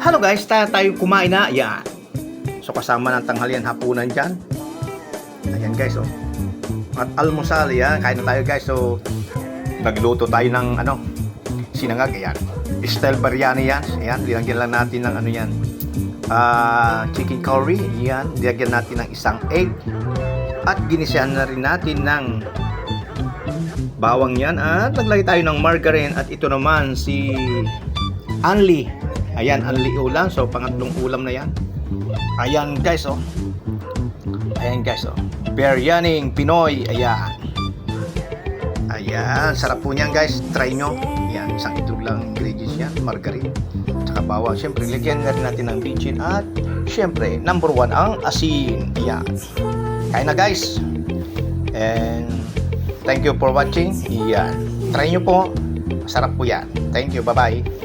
Hello guys, tayo kumain na. Yan. So kasama ng tanghalian hapunan dyan. Ayan guys, oh. At almusal, yan. Kain na tayo guys. So nagluto tayo ng sinangag. Ayan. Style biryani yan. Ayan, dilagyan lang natin ng yan. Chicken curry. Yan. Dilagyan natin ng isang egg. At ginisihan na rin natin ng bawang yan. At naglagay tayo ng margarine. At ito naman si Anli. Ayan, Anli ulam. So pangatlong ulam na yan. Ayan guys, oh. Ayan guys, oh. Biryaning Pinoy. Ayan. Ayan, sarap po niyan guys. Try nyo. Ayan, isang itlog lang ingredients yan. Margarine. Tsaka bawang. Siyempre, lagyan na rin natin ng bitchin. At siyempre, number 1 ang asin. Ayan. Kain na guys. And thank you for watching. Ayan. Try nyo po. Masarap po yan. Thank you. Bye-bye.